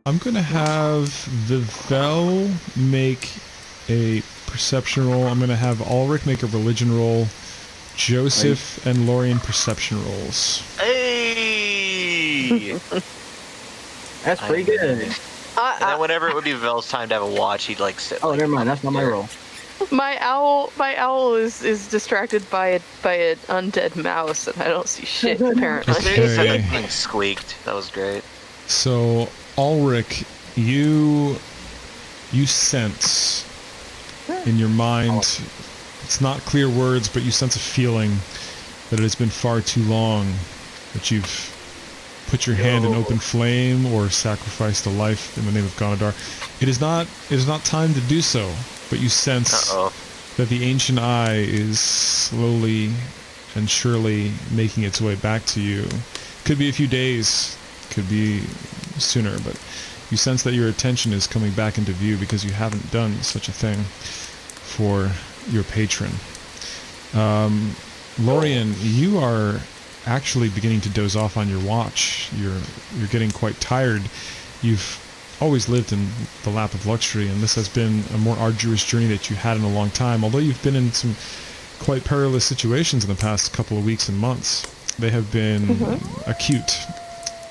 I'm going to have Vivel make a perception roll. I'm going to have Ulrich make a religion roll. Joseph and Lorian perception rolls. Hey! That's pretty good. And then whenever it would be Vel's time to have a watch, he'd like sit. Oh, like, never mind. That's not my roll. My owl is distracted by an undead mouse, and I don't see shit apparently. Okay. Something squeaked. That was great. So, Ulrich, you sense in your mind, it's not clear words, but you sense a feeling that it has been far too long that you've put your hand in open flame or sacrificed a life in the name of Ganadar. It is not time to do so, but you sense that the ancient eye is slowly and surely making its way back to you. Could be a few days, could be sooner, but you sense that your attention is coming back into view because you haven't done such a thing for your patron. Lorian, you are actually beginning to doze off on your watch. You're getting quite tired. You've always lived in the lap of luxury, and this has been a more arduous journey that you had in a long time. Although you've been in some quite perilous situations in the past couple of weeks and months, they have been acute.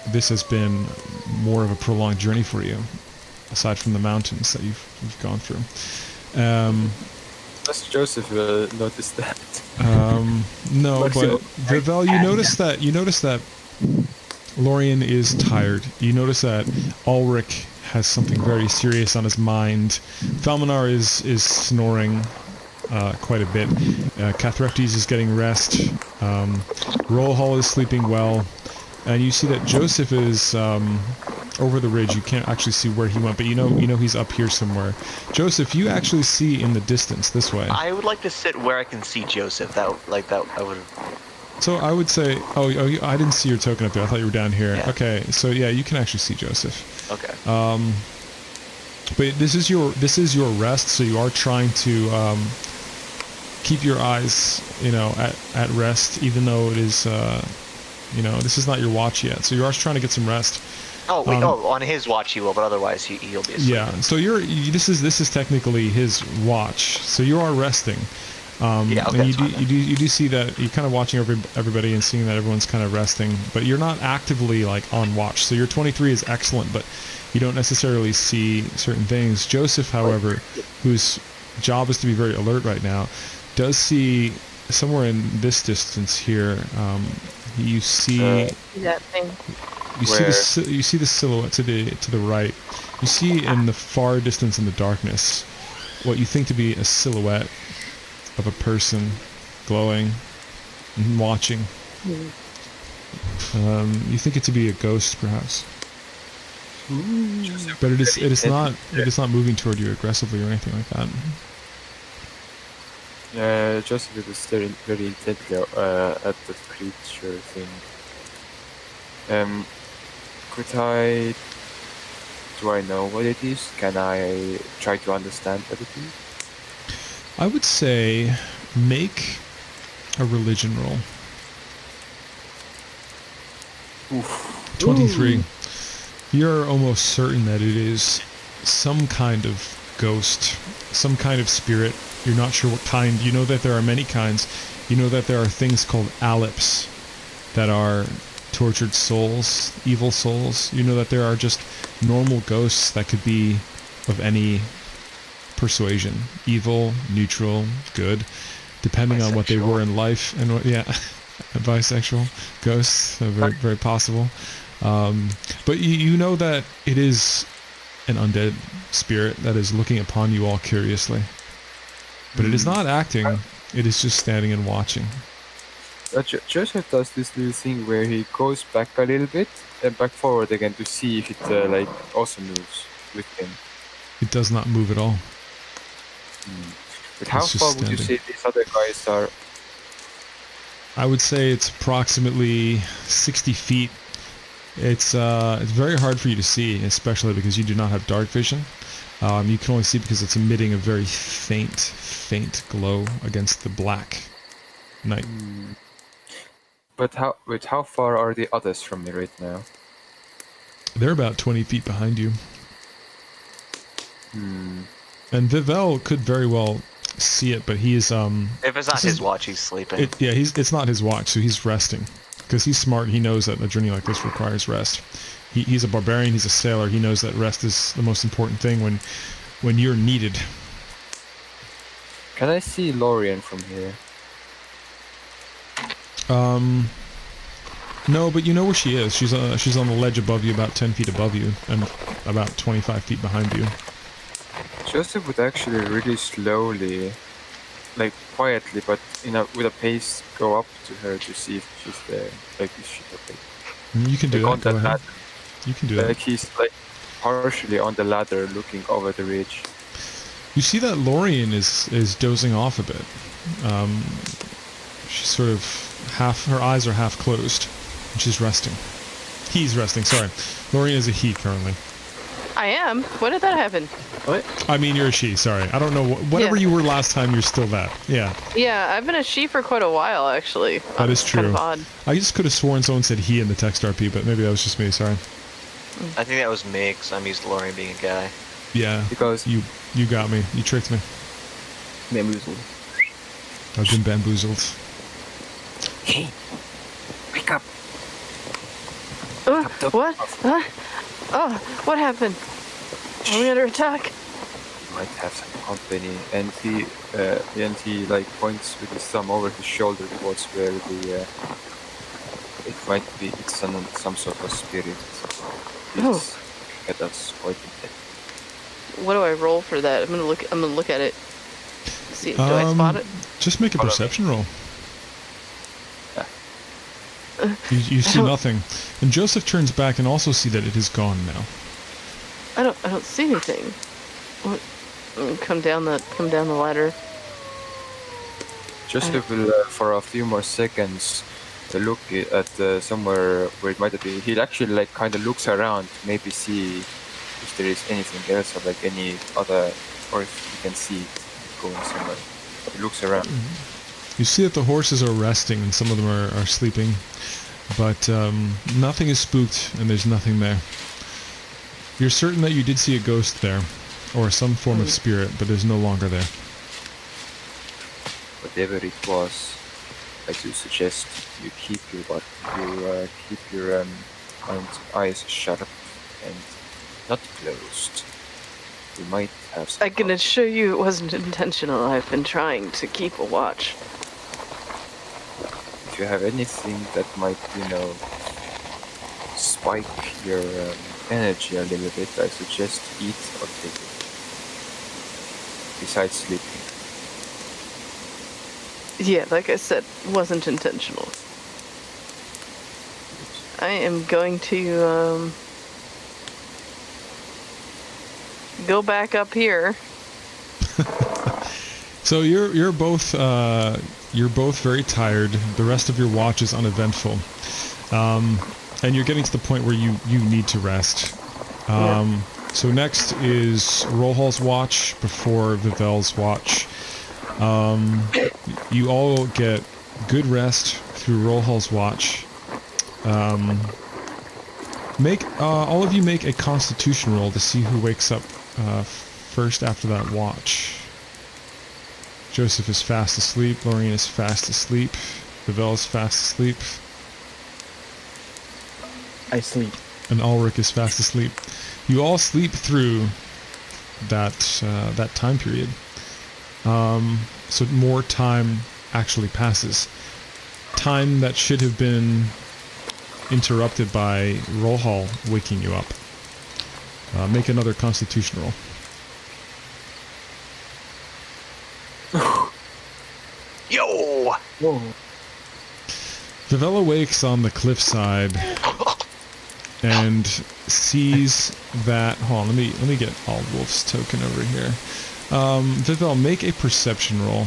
This has been more of a prolonged journey for you, aside from the mountains that you've gone through. Unless Joseph noticed that. No, but Vivel, you notice that Lorian is tired. You notice that Ulrich has something very serious on his mind. Falmanar is snoring quite a bit. Cathreptes is getting rest. Rollhall is sleeping well. And you see that Joseph is over the ridge. You can't actually see where he went, but you know he's up here somewhere. Joseph, you actually see in the distance this way. I would like to sit where I can see Joseph. I would. So I would say, I didn't see your token up there. I thought you were down here. Yeah. Okay, so yeah, you can actually see Joseph. Okay. But this is your rest, so you are trying to keep your eyes, at rest, even though it is, this is not your watch yet. So you are trying to get some rest. Oh wait, on his watch he will, but otherwise he'll be asleep. Yeah. So this is technically his watch. So you are resting. Okay, and you do see that you're kind of watching everybody and seeing that everyone's kind of resting, but you're not actively like on watch. So your 23 is excellent, but you don't necessarily see certain things. Joseph, however, whose job is to be very alert right now, does see somewhere in this distance here. You see That thing. you see the silhouette to the right. You see in the far distance in the darkness what you think to be a silhouette of a person glowing and watching. You think it to be a ghost, perhaps. But it is not moving toward you aggressively or anything like that. Joseph is staring very intently at the creature thing. Do I know what it is? Can I try to understand what it is? I would say make a religion roll. Oof. 23. You're almost certain that it is some kind of ghost, some kind of spirit. You're not sure what kind. You know that there are many kinds. You know that there are things called allips that are tortured souls, evil souls. You know that there are just normal ghosts that could be of any persuasion, evil, neutral, good, depending on what they were in life. And bisexual ghosts, very, very possible. But you know that it is an undead spirit that is looking upon you all curiously. But it is not acting, it is just standing and watching. Joseph does this little thing where he goes back a little bit and back forward again to see if it also moves with him. It does not move at all. But how far would you say these other guys are? I would say it's approximately 60 feet. It's very hard for you to see, especially because you do not have dark vision. You can only see because it's emitting a very faint glow against the black night. But how far are the others from me right now? They're about 20 feet behind you. Hmm. And Vivel could very well see it, but he is If it's not This his is- watch, he's sleeping. it's not his watch, so he's resting. Because he's smart, he knows that a journey like this requires rest. He's a barbarian, he's a sailor, he knows that rest is the most important thing when you're needed. Can I see Lorien from here? No, but you know where she is. She's on the ledge above you, about 10 feet above you, and about 25 feet behind you. Joseph would actually really slowly, like quietly, but with a pace, go up to her to see if she's there. Like, is she okay? You can do Like that. on Go that ahead. ladder. You can do that. Like he's like partially on the ladder, looking over the ridge. You see that Lorien is dozing off a bit. She's sort of her eyes are half closed, and she's resting. He's resting. Sorry, Lorien is a he currently. I am. When did that happen? What? I mean, you're a she. Sorry, I don't know. Whatever Yeah. you were last time, you're still that. Yeah, Yeah, I've been a she for quite a while, actually. that is Kind true. of odd. I just could have sworn someone said he in the text RP, but maybe that was just me. Sorry. I think that was me, because I'm used to Lorien being a guy. Yeah, Because you got me. You tricked me. Bamboozled. I've been bamboozled. Hey, wake up. What? Huh? Oh, what happened? Are we under attack? might have some company, and he like points with his thumb over his shoulder towards where the it might be some sort of spirit. It's at us pointing at. What do I roll for that? I'm gonna look at it. See, do I spot it? Just make a Follow me. perception roll. Yeah. You see nothing, and Joseph turns back and also see that it is gone now. I don't see anything. What? Come down the ladder. Joseph will, for a few more seconds, look at somewhere where it might have been. He'll actually like kind of looks around, maybe see if there is anything else or like any other, or if he can see it going somewhere. He looks around. You see that the horses are resting and some of them are sleeping, but nothing is spooked and there's nothing there. You're certain that you did see a ghost there, or some form of spirit, but it's no longer there. Whatever it was, I do suggest you keep your eyes sharp and not closed. We might have some I can assure you it wasn't intentional. I've been trying to keep a watch. If you have anything that might, spike your energy a little bit, I suggest eat or take it. Besides sleeping. Yeah, like I said, wasn't intentional. I am going to go back up here. So you're both very tired. The rest of your watch is uneventful, and you're getting to the point where you need to rest. So next is Rollhall's watch before Vivel's watch. You all get good rest through Rollhall's watch. All of you make a Constitution roll to see who wakes up first after that watch. Joseph is fast asleep. Lorien is fast asleep. Vivel is fast asleep. I sleep. And Ulrich is fast asleep. You all sleep through that time period. So more time actually passes. Time that should have been interrupted by Rollhall waking you up. Make another Constitution roll. Yo! Whoa. Vivel awakes on the cliffside and sees that. Hold on, let me get all Wolf's token over here. Vivel, make a perception roll.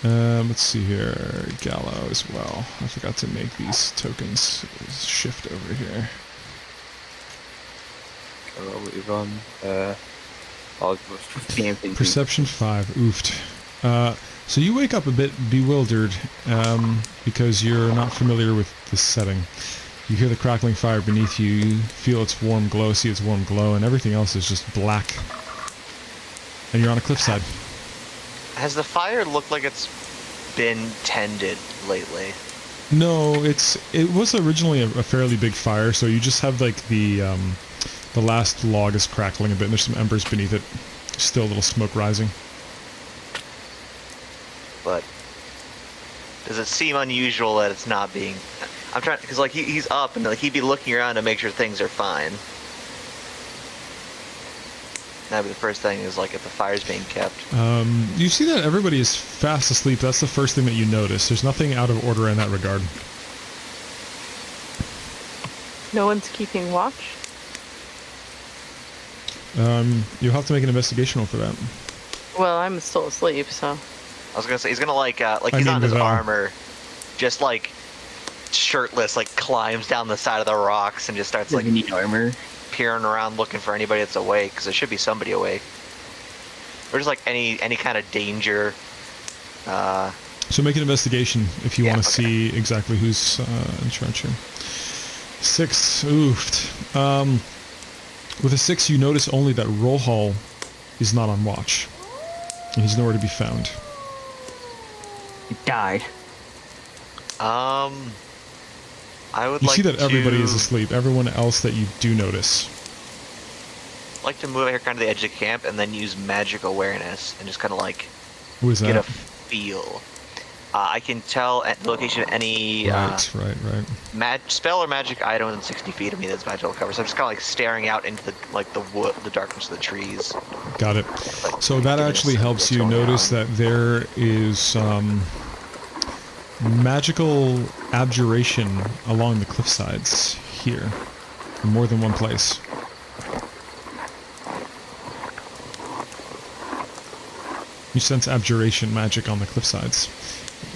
Let's see here. Gallo as well. I forgot to make these tokens. Shift over here. Hello, Ivan. Outpost. Damn thing. Perception 5. Oofed. So you wake up a bit bewildered because you're not familiar with the setting. You hear the crackling fire beneath you, you feel its warm glow, see its warm glow, and everything else is just black. And you're on a cliffside. Has the fire looked like it's been tended lately? No, it was originally a fairly big fire, so you just have like the last log is crackling a bit, and there's some embers beneath it. Still a little smoke rising. But does it seem unusual that it's not being? I'm trying because like he's up and like he'd be looking around to make sure things are fine. That'd be the first thing is like if the fire's being kept. You see that everybody is fast asleep. That's the first thing that you notice. There's nothing out of order in that regard. No one's keeping watch? You'll have to make an investigation roll for that. Well, I'm still asleep, so... I was gonna say he's gonna like I he's mean, on his Vival. armor, just like shirtless, like climbs down the side of the rocks and just starts Does like he need armor? peering around looking for anybody that's awake because there should be somebody awake, or just like any kind of danger. So make an investigation if you Yeah, want to okay. see exactly who's in charge here. 6, oofed. With a 6, you notice only that Rohal is not on watch. And he's nowhere to be found. He died. I would You like see that everybody to, is asleep. Everyone else that you do notice. like to move here kind of the edge of camp and then use magic awareness and just kind of like Who is get a that? feel. I can tell at the location of any Right. spell or magic item within 60 feet of me that's magical cover. So I'm just kind of like staring out into the wood, the darkness of the trees. Got it. Like, So that giving a actually sense of helps what's you going notice on. that there is magical abjuration along the cliffsides here, in more than one place. You sense abjuration magic on the cliffsides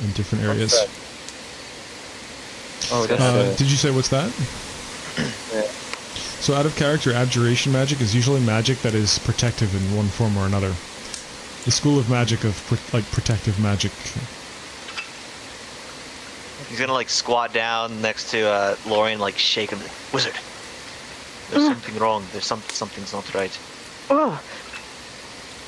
in different areas. Oh, that's Did you say what's that? yeah. So out of character, abjuration magic is usually magic that is protective in one form or another. The school of magic of protective magic. He's gonna like squat down next to Lorian, like shake him. Wizard, there's something wrong. Something's not right. Oh.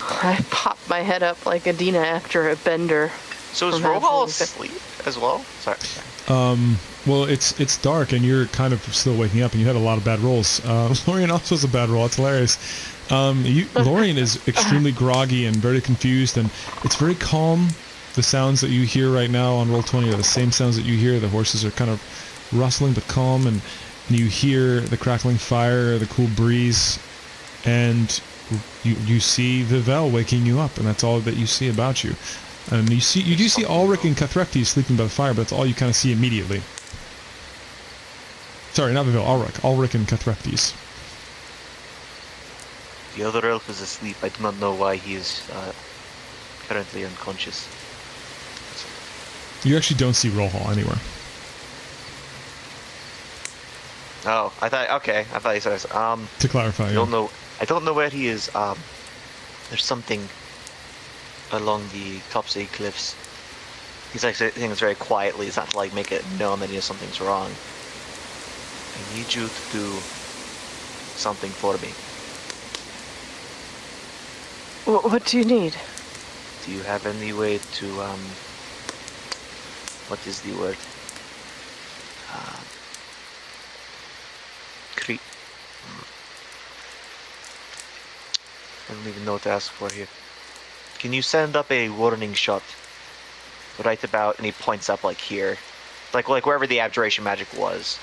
I pop my head up like Adina after a bender. So is From Rohal absolutely. asleep as well? Sorry. Well, it's dark and you're kind of still waking up and you had a lot of bad rolls. Lorian also has a bad roll. It's hilarious. Lorian is extremely groggy and very confused, and it's very calm. The sounds that you hear right now on Roll20 are the same sounds that you hear. The horses are kind of rustling but calm, and you hear the crackling fire, the cool breeze, and you see Vival waking you up, and that's all that you see about you. And you do see Ulrich and Cathrecti sleeping by the fire, but that's all you kind of see immediately. Sorry, not Vival, Ulrich and Cathrectis. The other elf is asleep. I do not know why he is currently unconscious. You actually don't see Rohal anywhere. Oh, I thought you said To clarify, I don't know. I don't know where he is. There's something along the Topsy cliffs. He's like saying this very quietly. It's not to like make it known that something's wrong. I need you to do something for me. What do you need? Do you have any way to what is the word? I don't even know what to ask for here. Can you send up a warning shot? Right about, and he points up like here, like wherever the abjuration magic was,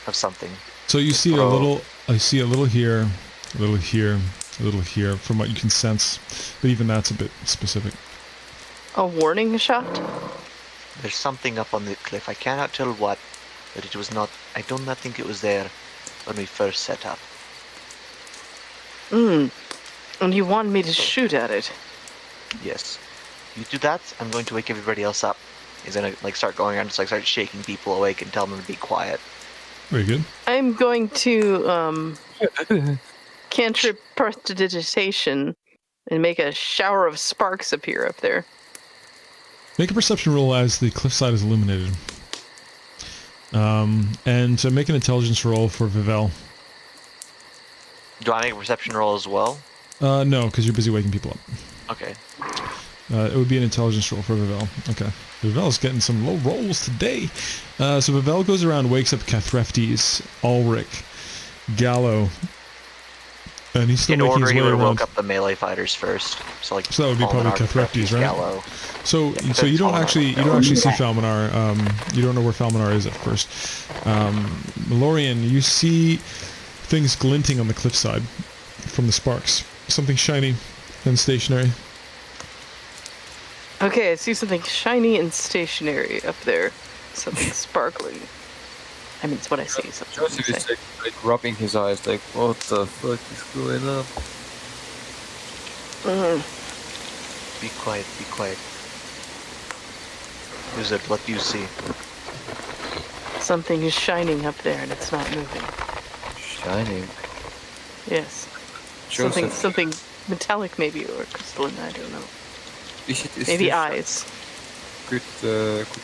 of something. So you see a little. I see a little here, a little here, a little here, from what you can sense. But even that's a bit specific. A warning shot? There's something up on the cliff. I cannot tell what, but it was not. I do not think it was there when we first set up. And you want me to shoot at it? Yes. You do that, I'm going to wake everybody else up. He's gonna like start going around, just like start shaking people awake and tell them to be quiet. Very good. I'm going to cantrip prestidigitation and make a shower of sparks appear up there. Make a perception roll as the cliffside is illuminated. And make an intelligence roll for Vivel. Do I make a perception roll as well? No, because you're busy waking people up. Okay. It would be an intelligence roll for Vivel. Okay. Vivel's getting some low rolls today. So Vivel goes around, wakes up Cathreftes, Ulrich, Gallo, and he's still In making order, his he way would have around. woke up the melee fighters first. So like. So that would be probably Cathreftes, right? Gallo. So you don't actually see Falmanar. You don't know where Falmanar is at first. Melorian, you see things glinting on the cliffside from the sparks. Something shiny and stationary. Okay, I see something shiny and stationary up there. Something sparkling. I mean, it's what I see. Joseph is like rubbing his eyes, like, what the fuck is going on? Be quiet, be quiet. Wizard, what do you see? Something is shining up there and it's not moving. Shining. Yes. Joseph, Something metallic maybe, or crystalline, I don't know. is Maybe this- eyes. Could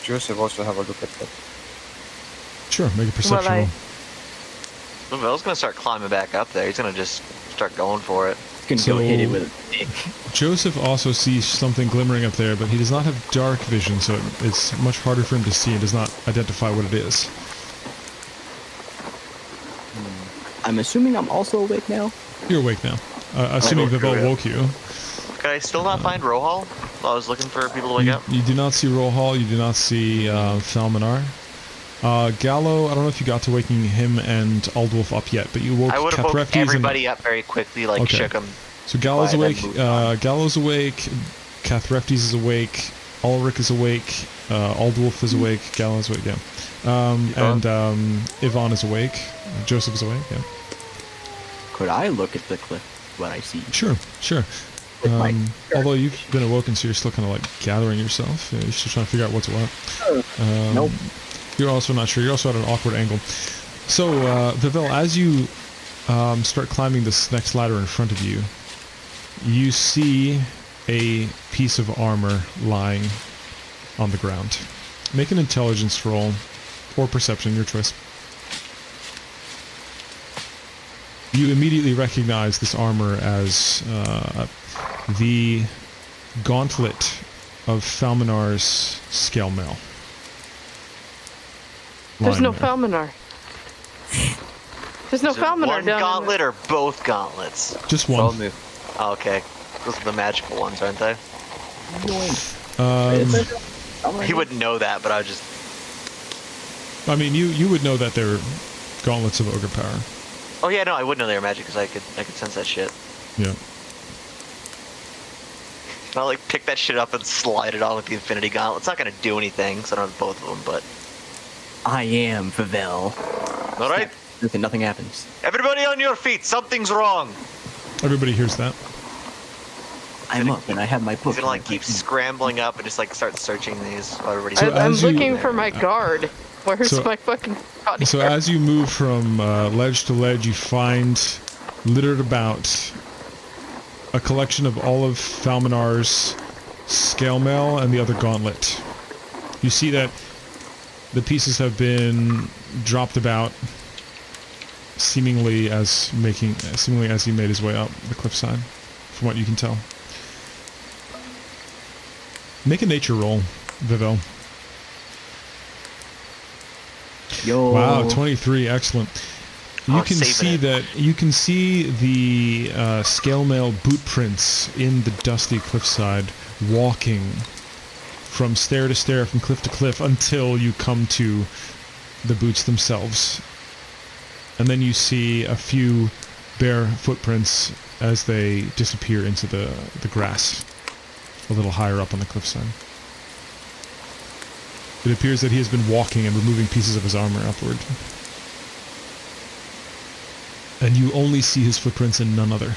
Joseph also have a look at that? Sure, make a perception Well, roll. Vivel's gonna start climbing back up there. He's gonna just start going for it. Gonna So- go hit it with a stick. Joseph also sees something glimmering up there, but he does not have dark vision, so it's much harder for him to see and does not identify what it is. I'm assuming I'm also awake now. You're awake now. Assuming Okay, Vivel yeah. woke you. Could I still not find Rohal while I was looking for people to wake up? You do not see Rohal, you do not see Falmanar. Gallo, I don't know if you got to waking him and Aldwulf up yet, but you woke I would have woke Cathreftes everybody up very quickly, like Okay. shook them. So Gallo's Fine, then awake, moved on. Gallo's awake, Cathreftes is awake, Ulrich is awake, Aldwulf is awake, Gallo's awake, yeah. And Yvonne is awake, Joseph is awake, yeah. Could I look at the cliff? What I see? Sure, sure. With my- Although you've been awoken, so you're still kind of like gathering yourself. You're still trying to figure out what's what. Nope. You're also not sure. You're also at an awkward angle. So, Vivel, as you start climbing this next ladder in front of you, you see a piece of armor lying on the ground. Make an intelligence roll or perception, your choice. You immediately recognize this armor as the gauntlet of Falmanar's scale mail. There's no lying there. Falmanar. There's no Is it Falmanar one down gauntlet or both gauntlets? Just Tell one. me. Oh, okay. Those are the magical ones, aren't they? He wouldn't know that, but I just... I mean, you would know that they're gauntlets of ogre power. Oh yeah, no, I would know they were magic because I could sense that shit. Yeah. I'll like pick that shit up and slide it on with the Infinity Gauntlet. It's not gonna do anything because I don't have both of them, but... I am Vivel. Alright, Nothing happens. everybody on your feet, something's wrong! Everybody hears that. I'm up and I have my book. He's gonna like keep scrambling up and just like start searching these while everybody's... So I'm as you- looking for my guard. Where's So- my fucking body? So as you move from ledge to ledge, you find littered about a collection of all of Falmanar's scale mail and the other gauntlet. You see that the pieces have been dropped about, seemingly as he made his way up the cliffside, from what you can tell. Make a nature roll, Vivel. Yo. Wow, 23, excellent. You Oh, can saving see it. that you can see the scale mail boot prints in the dusty cliffside, walking from stair to stair, from cliff to cliff, until you come to the boots themselves. And then you see a few bare footprints as they disappear into the grass, a little higher up on the cliffside. It appears that he has been walking and removing pieces of his armor upward. And you only see his footprints and none other.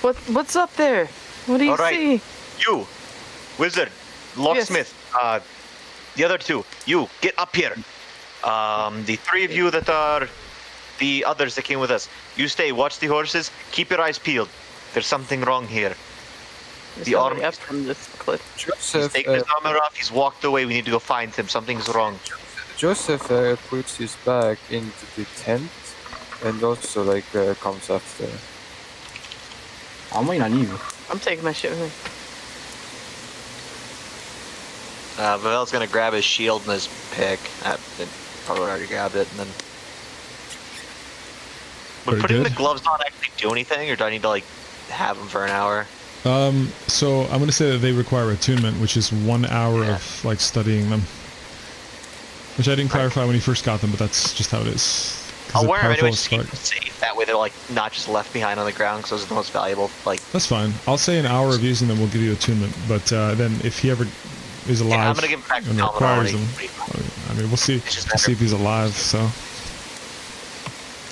What's up there? What do you All right. see? You, wizard, locksmith, the other two, you, get up here. The three of you that are the others that came with us, you stay, watch the horses, keep your eyes peeled. There's something wrong here. There's The nobody autumn- up from this cliff. He's Joseph, taken his armor off. He's walked away. We need to go find him. Something's wrong. Joseph puts his bag into the tent and also comes after. I'm waiting on you. I'm taking my shit with me. Vavel's gonna grab his shield and his pick. Probably already grabbed it, and then. Would Very putting good. the gloves on actually do anything, or do I need to have them for an hour? So I'm gonna say that they require attunement, which is 1 hour Yeah. of studying them. Which I didn't clarify when you first got them, but that's just how it is. 'Cause I'll they're wear them powerful anyway, as just to keep fuck. them safe. That way they're not just left behind on the ground, because those are the most valuable. That's fine. I'll say an hour of using them will give you attunement, but then if he ever is alive I'm gonna give him back to and Talmud requires already. them, I mean, we'll see. It's just We'll see if he's alive. So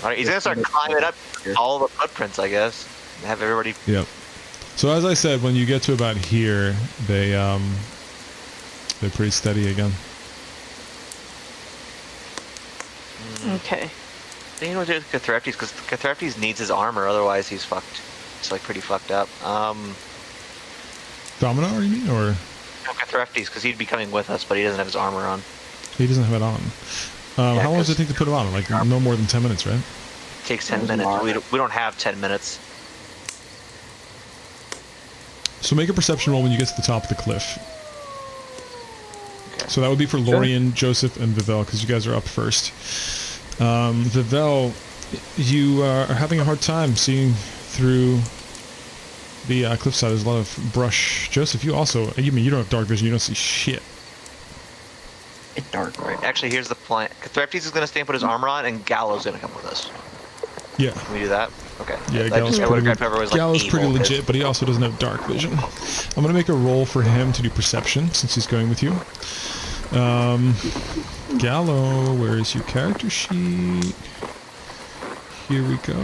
All right, he's gonna start climbing up all the footprints, I guess. And have everybody. yep. So as I said, when you get to about here, they're pretty steady again. Okay. You know what to do with Cathreptes, because Cathreptes needs his armor, otherwise he's fucked. He's pretty fucked up. Domino, you mean, or No, Cathreptes, because he'd be coming with us, but he doesn't have his armor on. he doesn't have it on? Yeah, How long does it 'cause- take to put it on? Like no more than 10 minutes, right? Takes 10 Doesn't minutes. matter. We don't have 10 minutes. So make a perception roll when you get to the top of the cliff. Okay. So that would be for Lorian, Joseph, and Vivel, because you guys are up first. Vivel, you are having a hard time seeing through the cliffside. There's a lot of brush. Joseph, you mean you don't have dark vision, you don't see shit. It's dark. Right. Actually, here's the plan. Cathreptes is gonna stay and put his armor on, and Gallo's gonna come with us. Yeah. Can we do that? Okay. Yeah, I Gallo's would've pretty, grabbed whoever was, Gallo's evil, pretty 'cause- legit, but he also doesn't have dark vision. I'm going to make a roll for him to do perception, since he's going with you. Gallo, where is your character sheet? Here we go.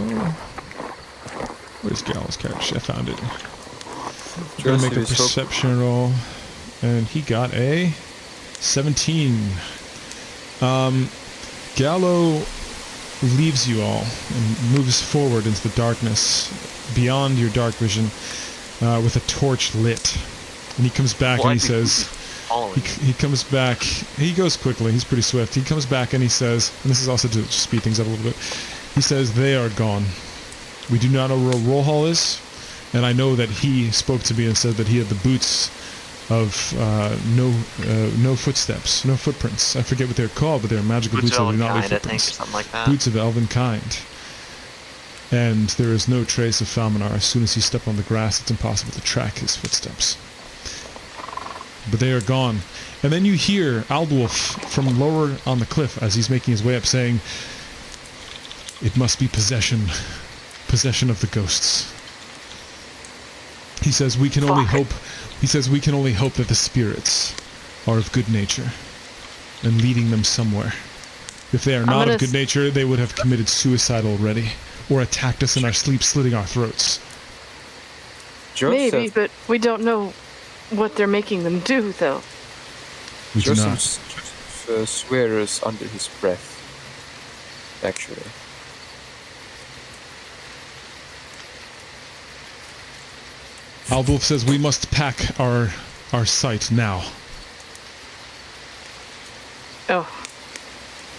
Where's Gallo's character sheet? I found it. I'm going to make a Joseph is perception roll, and he got a 17. Gallo leaves you all and moves forward into the darkness beyond your dark vision with a torch lit. And he comes back Well, and I he think says, Following. he comes back, he goes quickly, he's pretty swift. He comes back and he says, and this is also to speed things up a little bit, he says, they are gone. We do not know where Roll Hall is, and I know that he spoke to me and said that he had the boots of no footsteps, no footprints. I forget what they're called, but they're magical boots, Boots of that do not leave Elvenkind, I think, or footprints. something like that. Boots of elven kind. And there is no trace of Falminar. As soon as he stepped on the grass, it's impossible to track his footsteps. But they are gone. And then you hear Aldwulf from lower on the cliff as he's making his way up saying, it must be possession of the ghosts. He says we can only hope that the spirits are of good nature and leading them somewhere. If they are not of good nature, they would have committed suicide already or attacked us in our sleep, slitting our throats. Joseph, Maybe, but we don't know what they're making them do, though. We do not. Joseph swears under his breath. Actually. Aldwulf says we must pack our site now. Oh,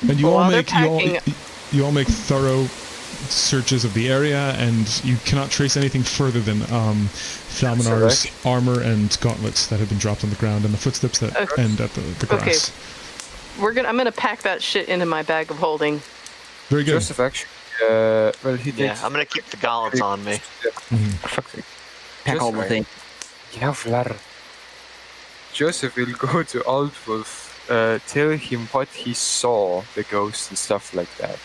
And you Well, all while they're make packing- you all make thorough searches of the area, and you cannot trace anything further than Falminar's armor and gauntlets that have been dropped on the ground, and the footsteps that Okay. end at the grass. I'm gonna pack that shit into my bag of holding. Very good. Joseph actually, well, he Yeah, takes. I'm gonna keep the gauntlets on me. Fuck's sake. Pack all the Joseph- things. Jävlar. Joseph will go to Aldwulf, tell him what he saw, the ghost and stuff like that.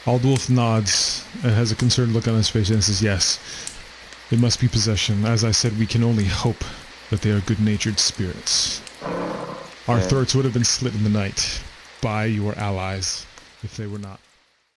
Aldwulf nods and has a concerned look on his face and says, yes, it must be possession. As I said, we can only hope that they are good-natured spirits. Our Yeah. throats would have been slit in the night by your allies if they were not.